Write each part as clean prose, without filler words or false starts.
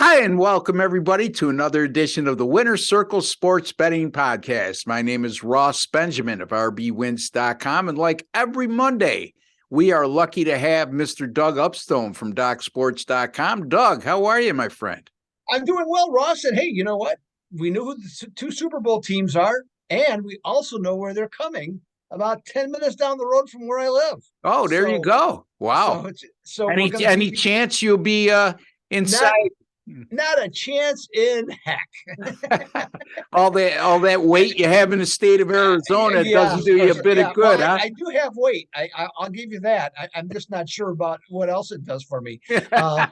Hi, and welcome everybody to another edition of the Winner's Circle Sports Betting Podcast. My name is Ross Benjamin of rbwins.com, and like every Monday, we are lucky to have Mr. Doug Upstone from DocSports.com. Doug, how are you, my friend? I'm doing well, Ross. And hey, you know what? We know who the two Super Bowl teams are, and we also know where they're coming about 10 minutes down the road from where I live. Oh, there you So, go. Wow. so we're Any going to any be chance you'll be inside? not not a chance in heck. all that weight you have in the state of Arizona Yeah, doesn't do for you a sure. bit of Yeah. Well, good, huh? I do have weight. I'll give you that. I'm just not sure about what else it does for me. Uh,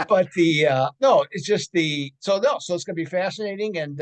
but no, it's just so it's going to be fascinating, and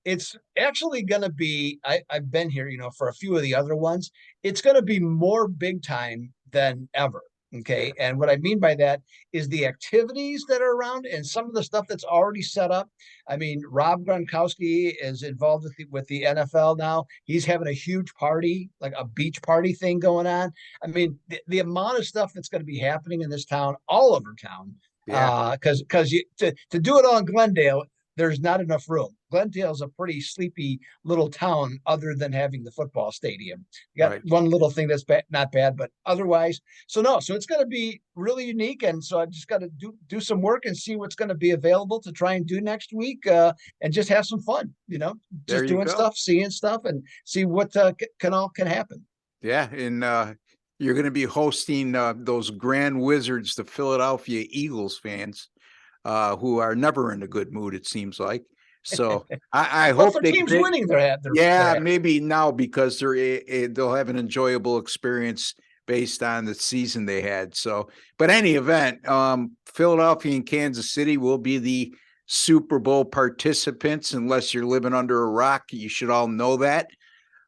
it's actually going to be. I've been here, for a few of the other ones. It's going to be more big time than ever. Okay, and what I mean by that is the activities that are around and some of the stuff that's already set up. I mean, Rob Gronkowski is involved with the NFL now. He's having a huge party, like a beach party thing going on. I mean, the amount of stuff that's going to be happening in this town, all over town, Yeah, because to do it all in Glendale, there's not enough room. Glendale's a pretty sleepy little town, other than having the football stadium. You got right. one little thing that's not bad, but otherwise, so it's going to be really unique. And so I just got to do some work and see what's going to be available to try and do next week, and just have some fun. There Just you doing go. stuff, seeing stuff, and see what can happen. Yeah, and you're going to be hosting those Grand Wizards, the Philadelphia Eagles fans, who are never in a good mood, it seems like. So I Well, hope for they, teams they winning, they're yeah, happy. maybe now because they'll have an enjoyable experience based on the season they had. So, but any event, Philadelphia and Kansas City will be the Super Bowl participants, unless you're living under a rock. You should all know that.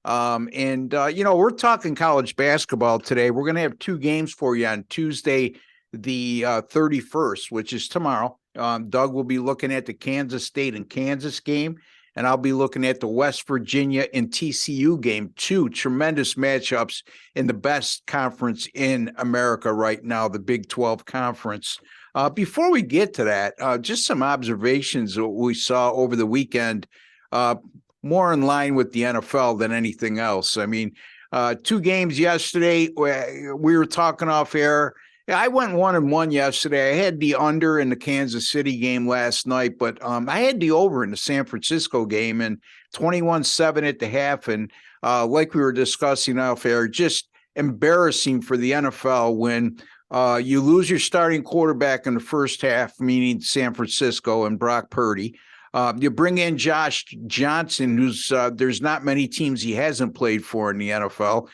We're talking college basketball today. We're going to have two games for you on Tuesday, the 31st, which is tomorrow. Doug will be looking at the Kansas State and Kansas game, and I'll be looking at the West Virginia and TCU game. Two tremendous matchups in the best conference in America right now, the Big 12 Conference. Before we get to that, just some observations that we saw over the weekend. More in line with the NFL than anything else. I mean, two games yesterday. We were talking off air. I went 1-1 yesterday. I had the under in the Kansas City game last night, but I had the over in the San Francisco game, and 21-7 at the half. And like we were discussing off air, just embarrassing for the NFL when you lose your starting quarterback in the first half, meaning San Francisco and Brock Purdy. You bring in Josh Johnson, who's there's not many teams he hasn't played for in the NFL.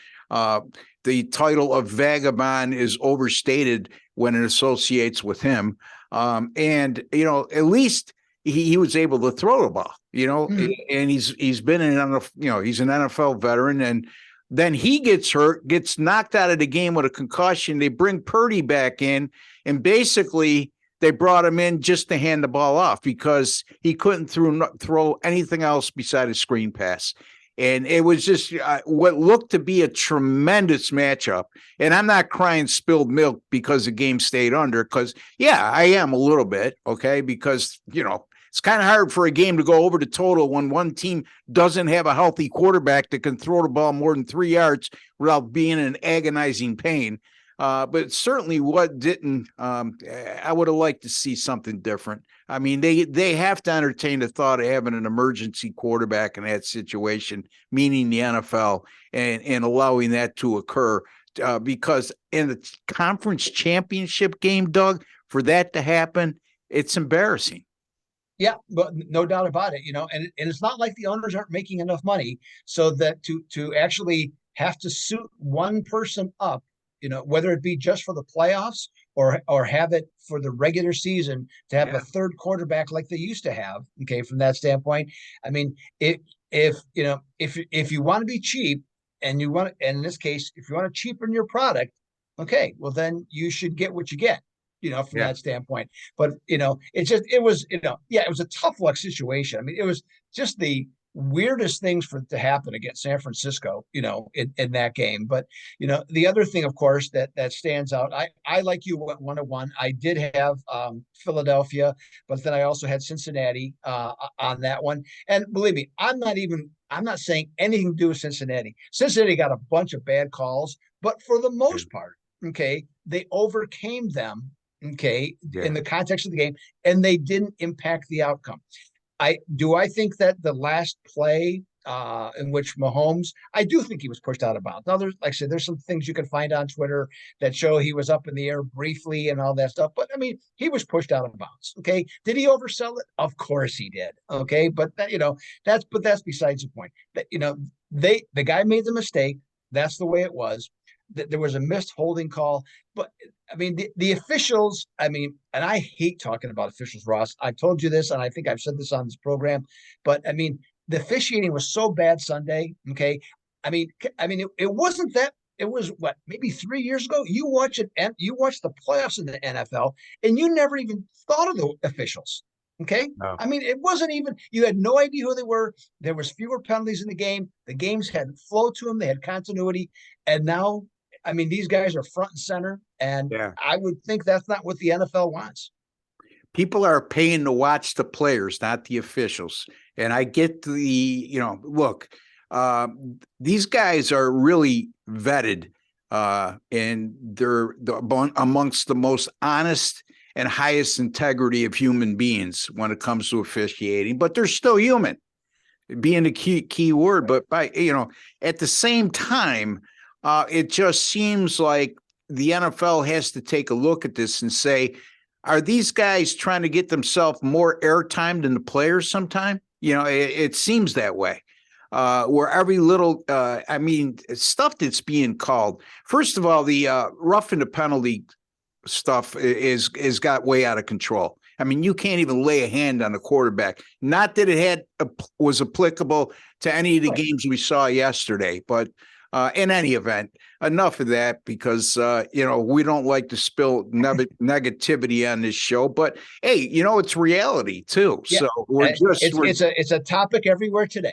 The title of vagabond is overstated when it associates with him. At least he was able to throw the ball, Mhm. and he's been he's an NFL veteran, and then he gets hurt, gets knocked out of the game with a concussion. They bring Purdy back in, and basically they brought him in just to hand the ball off because he couldn't throw anything else beside a screen pass. And it was just what looked to be a tremendous matchup. And I'm not crying spilled milk because the game stayed under, because, yeah, I am a little bit, okay, because, it's kind of hard for a game to go over the total when one team doesn't have a healthy quarterback that can throw the ball more than 3 yards without being in agonizing pain. But certainly what didn't, I would have liked to see something different. I mean, they have to entertain the thought of having an emergency quarterback in that situation, meaning the NFL, and allowing that to occur. Because in the conference championship game, Doug, for that to happen, it's embarrassing. Yeah, but no doubt about it. And it's not like the owners aren't making enough money so that to actually have to suit one person up, whether it be just for the playoffs or have it for the regular season, to have a Yeah. third quarterback like they used to have. Okay, from that standpoint, I mean, if you want to be cheap, and and in this case, if you want to cheapen your product, okay, well then you should get what you get, from Yeah. that standpoint. But it was, yeah, it was a tough luck situation. I mean, it was just weirdest things for it to happen against San Francisco, in that game. But the other thing, of course, that stands out. I like you went 1-1. I did have Philadelphia, but then I also had Cincinnati on that one. And believe me, I'm not saying anything to do with Cincinnati. Cincinnati got a bunch of bad calls, but for the most part, okay, they overcame them. Okay, in the context of the game, and they didn't impact the outcome. I think that the last play in which Mahomes, I do think he was pushed out of bounds. Now, like I said, there's some things you can find on Twitter that show he was up in the air briefly and all that stuff. But I mean, he was pushed out of bounds. Okay, did he oversell it? Of course he did. Okay, but that's besides the point. That the guy made the mistake. That's the way it was. There was a missed holding call, but I mean, the officials, I mean, and I hate talking about officials, Ross. I've told you this, and I think I've said this on this program, but I mean, the officiating was so bad Sunday. Okay. I mean, it wasn't that. It was what, maybe 3 years ago. You watch it, and you watch the playoffs in the NFL, and you never even thought of the officials. Okay. No. I mean, it wasn't even, you had no idea who they were. There was fewer penalties in the game. The games had flow to them. They had continuity. And now, I mean, these guys are front and center, and I would think that's not what the NFL wants. People are paying to watch the players, not the officials. And I get look, these guys are really vetted, and they're amongst the most honest and highest integrity of human beings when it comes to officiating, but they're still human, being the key word. But at the same time, it just seems like the NFL has to take a look at this and say, are these guys trying to get themselves more airtime than the players sometime? It seems that way, where every little, stuff that's being called. First of all, the roughing the penalty stuff is got way out of control. I mean, you can't even lay a hand on the quarterback. Not that it was applicable to any of the games we saw yesterday, but in any event, enough of that, because we don't like to spill negativity on this show. But hey, it's reality too. Yeah. So it's a topic everywhere today.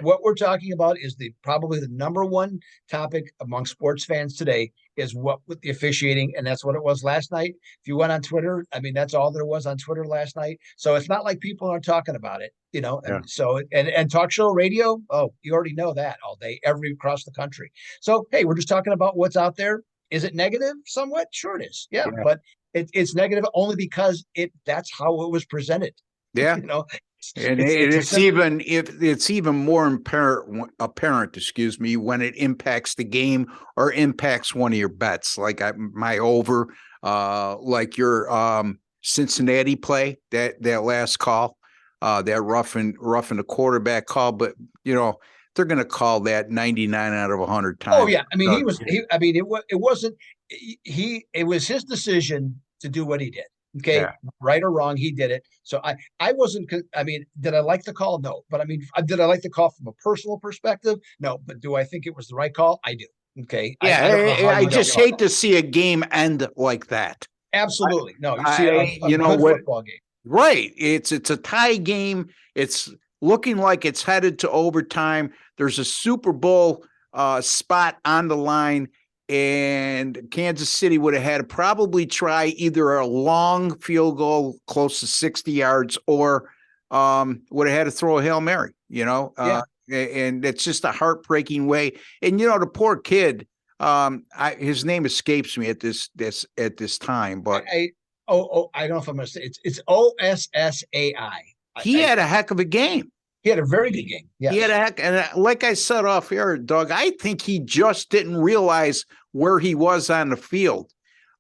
What we're talking about is probably the number one topic among sports fans today is what with the officiating, and that's what it was last night. If you went on Twitter, I mean, that's all there was on Twitter last night. So it's not like people aren't talking about it, And so and talk show radio, oh, you already know that all day, across the country. So hey, we're just talking about what's out there. Is it negative? Somewhat, sure it is. Yeah. But it's negative only because that's how it was presented. Yeah. And it's even more apparent, when it impacts the game or impacts one of your bets, like my over, like your Cincinnati play, that last call, that roughing the quarterback call, but they're going to call that 99 out of 100 times. Oh yeah, I mean it was his decision to do what he did. Okay, right or wrong, he did it. So I wasn't. I mean, did I like the call? No, but I mean, did I like the call from a personal perspective? No, but do I think it was the right call? I do. Okay. Yeah, I just hate to see a game end like that. Absolutely, no. You see a good football game, right? It's a tie game. It's looking like it's headed to overtime. There's a Super Bowl spot on the line. And Kansas City would have had to probably try either a long field goal close to 60 yards or would have had to throw a Hail Mary, and it's just a heartbreaking way. And, the poor kid, his name escapes me at this time, but I don't know if I'm going to say it's OSSAI. He had a heck of a game. He had a very good game. Yeah, he had and like I said off air, Doug, I think he just didn't realize where he was on the field.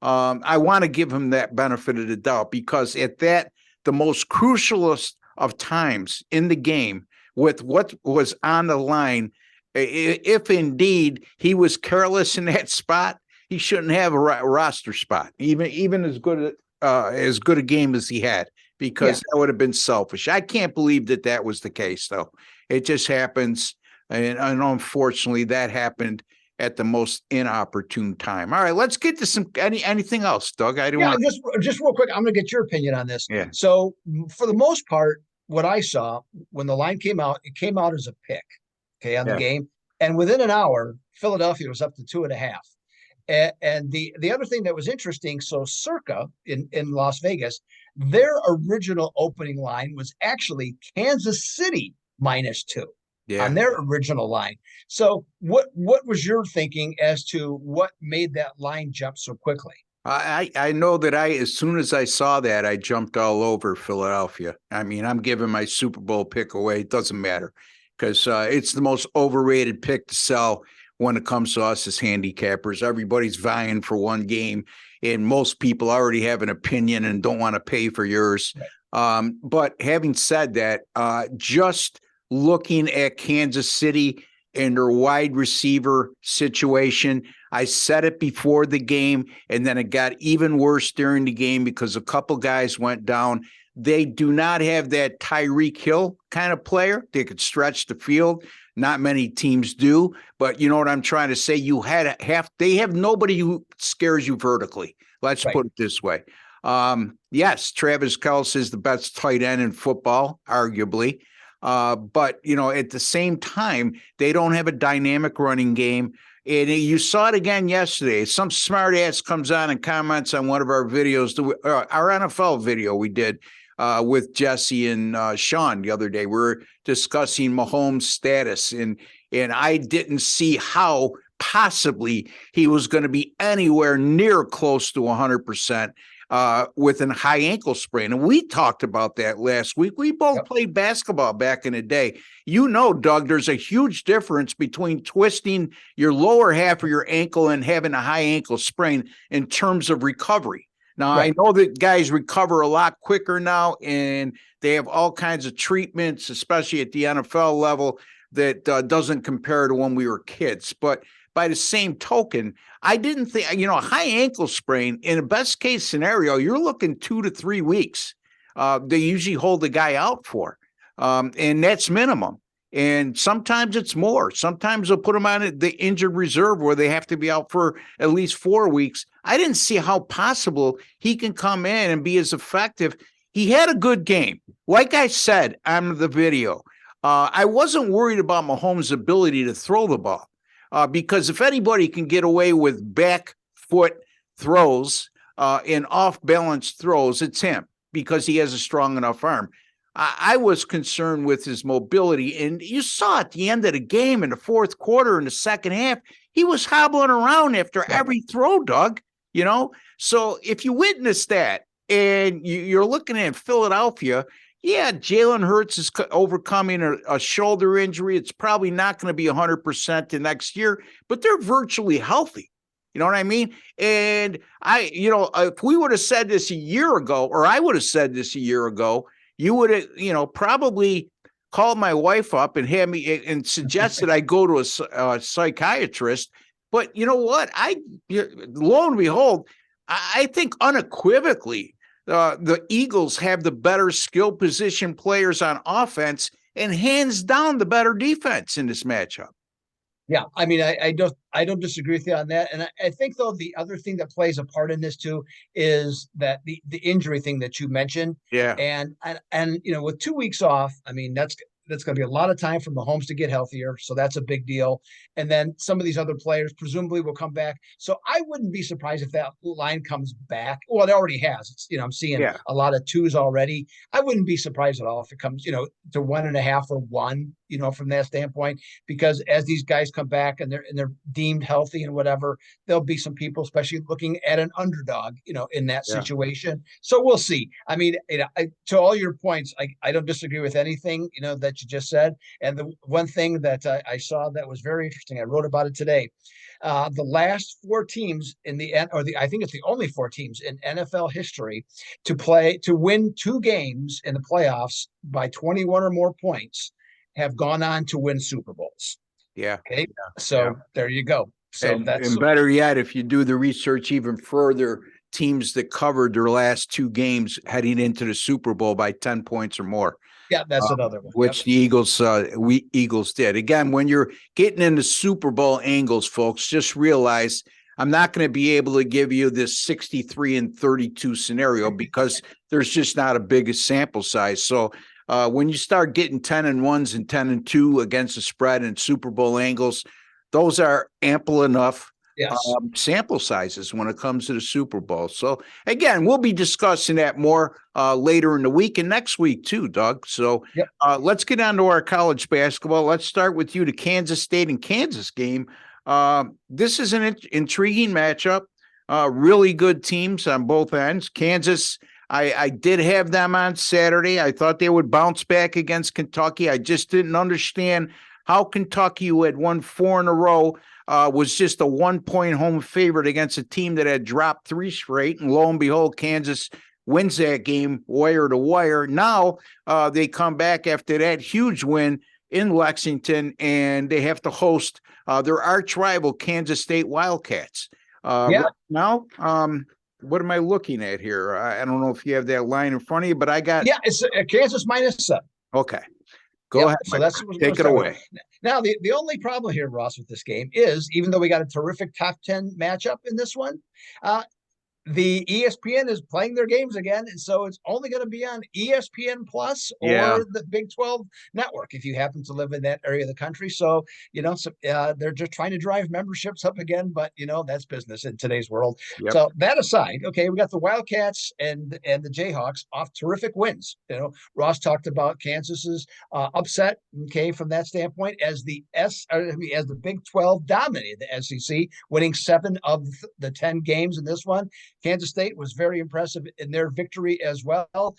I want to give him that benefit of the doubt, because at the most crucialest of times in the game, with what was on the line, if indeed he was careless in that spot, he shouldn't have a roster spot, even as good a game as he had. Because that would have been selfish. I can't believe that was the case, though. It just happens, and unfortunately, that happened at the most inopportune time. All right, let's get to anything else, Doug. I don't want just real quick. I'm going to get your opinion on this. Yeah. So, for the most part, what I saw when the line came out, it came out as a pick, okay, on the Yeah. game. And within an hour, Philadelphia was up to 2.5. And the other thing that was interesting, so Circa in Las Vegas, their original opening line was actually Kansas City -2 Yeah. on their original line. So what was your thinking as to what made that line jump so quickly? I know that as soon as I saw that, I jumped all over Philadelphia. I mean, I'm giving my Super Bowl pick away. It doesn't matter because it's the most overrated pick to sell when it comes to us as handicappers. Everybody's vying for one game, and most people already have an opinion and don't want to pay for yours. Right. But having said that, just looking at Kansas City and their wide receiver situation, I said it before the game, and then it got even worse during the game because a couple guys went down. They do not have that Tyreek Hill kind of player. They could stretch the field. Not many teams do, but you know what I'm trying to say? They have nobody who scares you vertically. Let's put it this way. Yes, Travis Kelce is the best tight end in football, arguably. But, you know, at the same time, they don't have a dynamic running game. And you saw it again yesterday. Some smart ass comes on and comments on one of our videos, our NFL video we did with Jesse and Sean the other day. We're discussing Mahomes' status, and I didn't see how possibly he was going to be anywhere near close to 100%. With a high ankle sprain. And we talked about that last week. We both played basketball back in the day. You know, Doug, there's a huge difference between twisting your lower half of your ankle and having a high ankle sprain in terms of recovery. Now, I know that guys recover a lot quicker now, and they have all kinds of treatments, especially at the NFL level, that doesn't compare to when we were kids. But by the same token, I didn't think, you know, a high ankle sprain in a best case scenario, you're looking 2 to 3 weeks. They usually hold the guy out for, and that's minimum. And sometimes it's more. Sometimes they'll put them on the injured reserve where they have to be out for at least 4 weeks. I didn't see how possible he can come in and be as effective. He had a good game. Like I said on the video, I wasn't worried about Mahomes' ability to throw the ball. Because if anybody can get away with back foot throws and off-balance throws, it's him because he has a strong enough arm. I was concerned with his mobility, and you saw at the end of the game in the fourth quarter in the second half, he was hobbling around after every throw, Doug, you know? So if you witness that and you're looking at Philadelphia, yeah, Jalen Hurts is overcoming a shoulder injury. It's probably not going to be 100% the next year, but they're virtually healthy. You know what I mean? And if we would have said this a year ago, or I would have said this a year ago, you would have, probably called my wife up and had me and suggested I go to a psychiatrist. But you know what? Lo and behold, I think unequivocally, the Eagles have the better skill position players on offense and hands down the better defense in this matchup. Yeah, I mean, I don't disagree with you on that. And I think, though, the other thing that plays a part in this too is that the injury thing that you mentioned. Yeah. And with 2 weeks off, I mean, that's going to be a lot of time for Mahomes to get healthier. So that's a big deal. And then some of these other players presumably will come back. So I wouldn't be surprised if that line comes back. Well, it already has. It's, I'm seeing a lot of twos already. I wouldn't be surprised at all if it comes, to 1.5 or 1, from that standpoint, because as these guys come back and they're deemed healthy and whatever, there'll be some people, especially looking at an underdog, in that situation. So we'll see. I mean, to all your points, I don't disagree with anything, that you just said. And the one thing that I saw that was very interesting, I wrote about it today. The last 4 teams I think it's the only 4 teams in NFL history to win 2 games in the playoffs by 21 or more points have gone on to win Super Bowls. Yeah. Okay. So there you go. So and better yet, if you do the research even further, teams that covered their last 2 games heading into the Super Bowl by 10 points or more. Yeah, that's another one. Which the Eagles did. Again, when you're getting into Super Bowl angles, folks, just realize I'm not going to be able to give you this 63-32 scenario because there's just not a big sample size. So When you start getting 10-1s and 10-2 against the spread and Super Bowl angles, those are ample enough Yes. sample sizes when it comes to the Super Bowl. So again, we'll be discussing that more later in the week and next week too, Doug. So Yep. Let's get on to our college basketball. Let's start with you, the Kansas State and Kansas game. This is an intriguing matchup. Really good teams on both ends. Kansas, I did have them on Saturday. I thought they would bounce back against Kentucky. I just didn't understand how Kentucky, who had won 4 in a row, was just a 1-point home favorite against a team that had dropped 3 straight. And lo and behold, Kansas wins that game wire to wire. Now they come back after that huge win in Lexington, and they have to host their arch rival, Kansas State Wildcats. Right now, what am I looking at here? I don't know if you have that line in front of you, but I got... Yeah, it's Kansas -7. Okay. Go ahead. So that's take it away. Now, the only problem here, Ross, with this game is, even though we got a terrific top 10 matchup in this one, the ESPN is playing their games again, and so it's only going to be on ESPN Plus or the Big 12 network if you happen to live in that area of the country. So, they're just trying to drive memberships up again, but, that's business in today's world. Yep. So that aside, okay, we got the Wildcats and the Jayhawks off terrific wins. Ross talked about Kansas's upset, okay, from that standpoint, as the Big 12 dominated the SEC, winning 7 of the 10 games in this one. Kansas State was very impressive in their victory as well.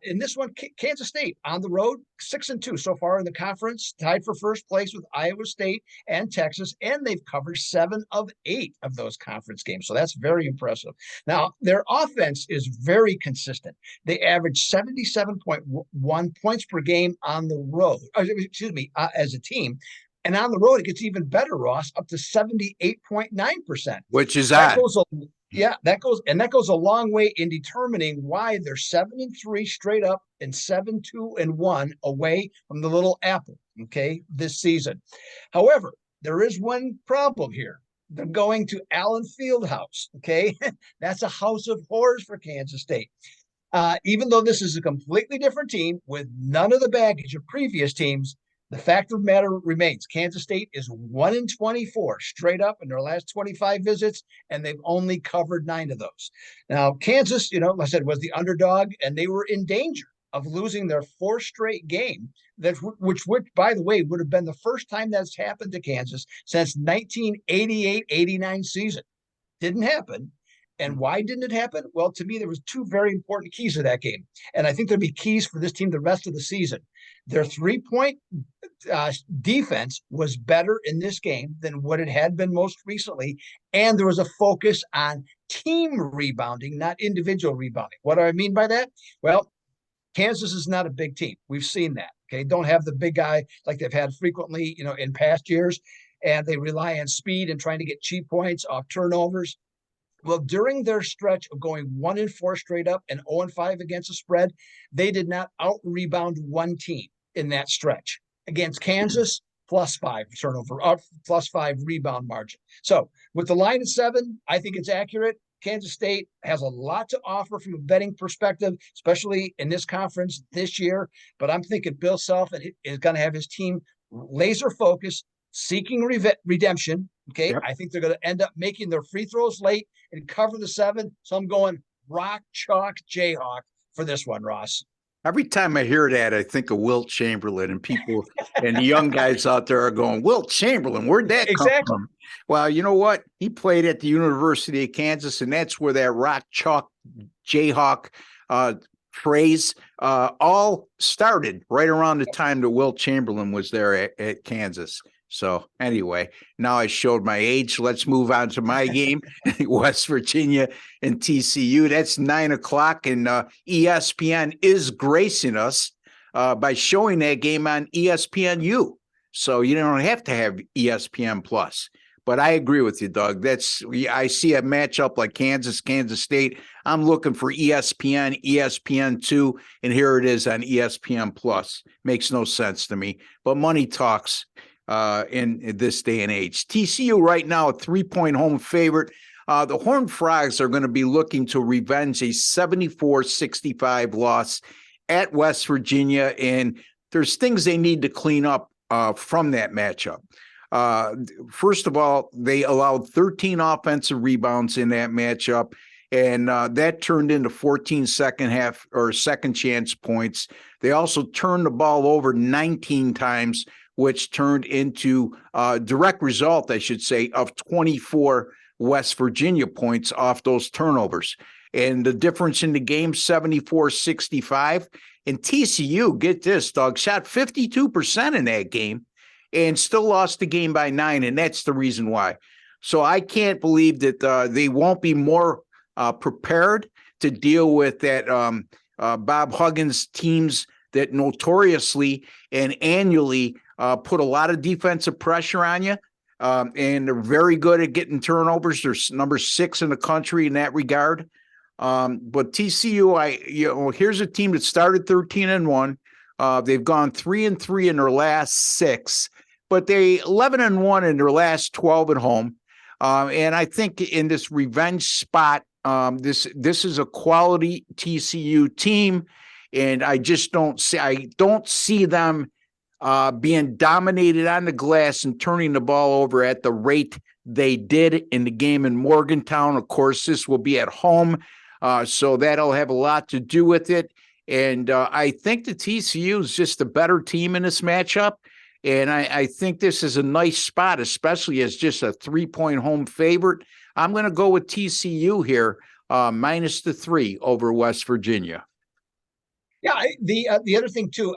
In this one, Kansas State on the road, 6-2 so far in the conference, tied for first place with Iowa State and Texas, and they've covered 7 of 8 of those conference games. So that's very impressive. Now, their offense is very consistent. They average 77.1 points per game on the road, as a team. And on the road, it gets even better, Ross, up to 78.9%. Which is odd. That goes a long way in determining why they're 7-3 straight up and 7-2-1 away from the Little Apple, okay, this season. However, there is one problem here. They're going to Allen Fieldhouse, okay? That's a house of horrors for Kansas State. Even though this is a completely different team with none of the baggage of previous teams, the fact of the matter remains, Kansas State is 1-24 straight up in their last 25 visits, and they've only covered 9 of those. Now, Kansas, like I said, was the underdog, and they were in danger of losing their 4th straight game, which, by the way, would have been the first time that's happened to Kansas since 1988-89 season. Didn't happen. And why didn't it happen? Well, to me, there was 2 very important keys to that game. And I think there'll be keys for this team the rest of the season. Their 3-point defense was better in this game than what it had been most recently. And there was a focus on team rebounding, not individual rebounding. What do I mean by that? Well, Kansas is not a big team. We've seen that. Okay. Don't have the big guy like they've had frequently, in past years. And they rely on speed and trying to get cheap points off turnovers. Well, during their stretch of going 1-4 straight up and 0-5 against the spread, they did not out-rebound one team in that stretch. Against Kansas, +5 turnover, +5 rebound margin. So with the line at 7, I think it's accurate. Kansas State has a lot to offer from a betting perspective, especially in this conference this year. But I'm thinking Bill Self is going to have his team laser focused, seeking redemption. Okay. Yep. I think they're going to end up making their free throws late and cover the 7. So I'm going rock, chalk, Jayhawk for this one, Ross. Every time I hear that, I think of Wilt Chamberlain, and people and the young guys out there are going, Wilt Chamberlain, where'd that come from? Well, you know what? He played at the University of Kansas, and that's where that rock, chalk, Jayhawk phrase all started right around the time that Wilt Chamberlain was there at Kansas. So anyway, now I showed my age. Let's move on to my game, West Virginia and TCU. That's 9:00, and ESPN is gracing us by showing that game on ESPNU. So you don't have to have ESPN Plus. But I agree with you, Doug. I see a matchup like Kansas State. I'm looking for ESPN, ESPN2, and here it is on ESPN Plus. Makes no sense to me, but money talks. In this day and age. TCU right now, a 3-point home favorite. The Horned Frogs are going to be looking to revenge a 74-65 loss at West Virginia, and there's things they need to clean up from that matchup. First of all, they allowed 13 offensive rebounds in that matchup, and that turned into 14 second chance points. They also turned the ball over 19 times, which turned into a direct result, I should say, of 24 West Virginia points off those turnovers. And the difference in the game, 74-65. And TCU, get this, Doug, shot 52% in that game and still lost the game by 9, and that's the reason why. So I can't believe that they won't be more prepared to deal with that Bob Huggins teams that notoriously and annually put a lot of defensive pressure on you, and they're very good at getting turnovers. They're number 6 in the country in that regard. But TCU, here's a team that started 13-1. They've gone 3-3 in their last 6, but they 11-1 in their last 12 at home. And I think in this revenge spot, this is a quality TCU team, and I don't see them being dominated on the glass and turning the ball over at the rate they did in the game in Morgantown. Of course, this will be at home, so that'll have a lot to do with it. And I think the TCU is just a better team in this matchup. And I think this is a nice spot, especially as just a 3-point home favorite. I'm going to go with TCU here, minus the 3 over West Virginia. Yeah, the other thing too,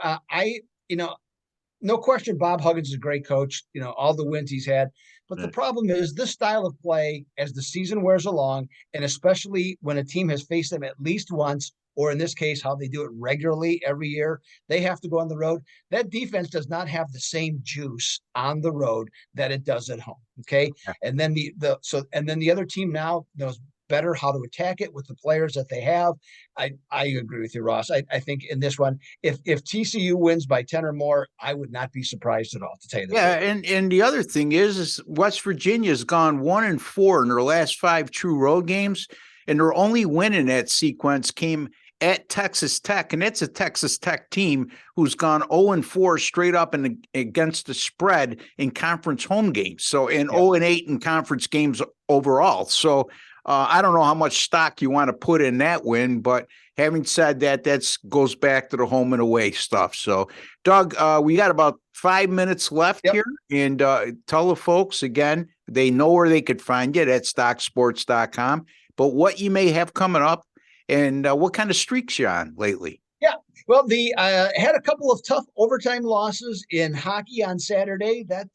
no question, Bob Huggins is a great coach. All the wins he's had. But the problem is this style of play as the season wears along, and especially when a team has faced them at least once, or in this case, how they do it regularly every year, they have to go on the road. That defense does not have the same juice on the road that it does at home. Okay. Yeah. And then the other team now knows better how to attack it with the players that they have. I agree with you, Ross. I think in this one, if TCU wins by 10 or more, I would not be surprised at all, to tell you the truth. Yeah, and the other thing is West Virginia's gone 1-4 in their last 5 true road games, and their only win in that sequence came at Texas Tech, and it's a Texas Tech team who's gone 0-4 straight up and against the spread in conference home games. So, and 0-8 in conference games overall. So, I don't know how much stock you want to put in that win, but having said that, goes back to the home and away stuff. So, Doug, we got about 5 minutes left here, and tell the folks again, they know where they could find you at stocksports.com, but what you may have coming up and what kind of streaks you're on lately. Yeah, well, had a couple of tough overtime losses in hockey on Saturday. That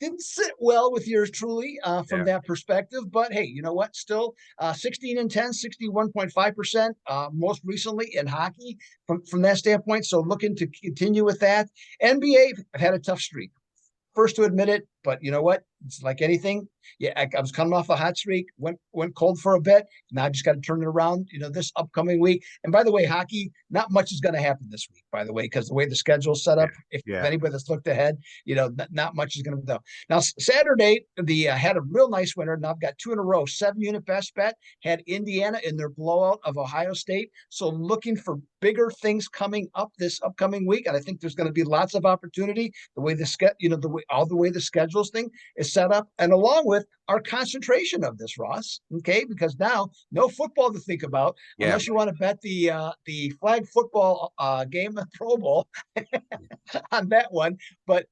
didn't sit well with yours truly from that perspective. But hey, you know what? Still 16-10, 61.5% most recently in hockey from that standpoint. So looking to continue with that. NBA, I've had a tough streak. First to admit it, but you know what? It's like anything. Yeah, I was coming off a hot streak, went cold for a bit. Now I just got to turn it around, this upcoming week. And by the way, hockey, not much is going to happen this week, by the way, because the way the schedule's set up, if anybody that's looked ahead, not much is going to go. Now, Saturday, had a real nice winner. Now I've got 2 in a row, 7-unit best bet, had Indiana in their blowout of Ohio State. So looking for bigger things coming up this upcoming week. And I think there's going to be lots of opportunity the way the way the schedules thing is set up, and along with our concentration of this, Ross. Okay, because now no football to think about unless you want to bet the flag football game, the Pro Bowl, on that one. But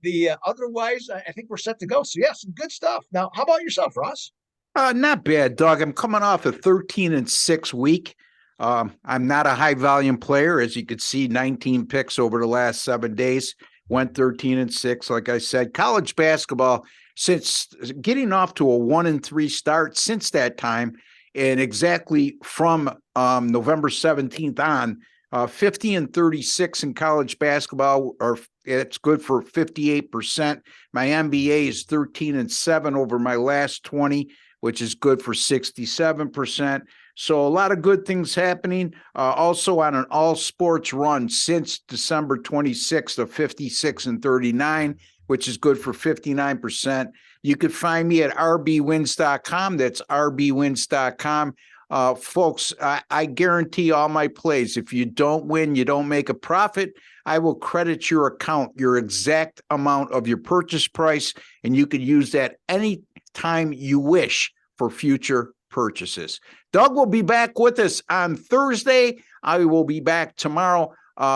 otherwise, I think we're set to go. So some good stuff. Now, how about yourself, Ross? Not bad, Doug. I'm coming off a 13-6 week. I'm not a high volume player, as you could see. 19 picks over the last 7 days. Went 13-6, like I said. College basketball, since getting off to a 1-3 start since that time, and exactly from November 17th on, 50-36 in college basketball, it's good for 58%. My NBA is 13-7 over my last 20, which is good for 67%. So a lot of good things happening. Also on an all sports run since December 26th of 56-39, which is good for 59%. You could find me at rbwins.com. That's rbwins.com. Folks, I guarantee all my plays. If you don't win, you don't make a profit, I will credit your account, your exact amount of your purchase price, and you can use that any time you wish for future purchases. Doug will be back with us on Thursday. I will be back tomorrow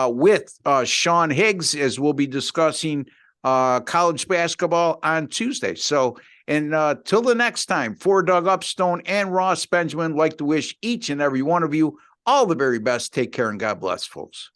with Sean Higgs, as we'll be discussing college basketball on Tuesday. So, and till the next time, for Doug Upstone and Ross Benjamin, like to wish each and every one of you all the very best. Take care and God bless, folks.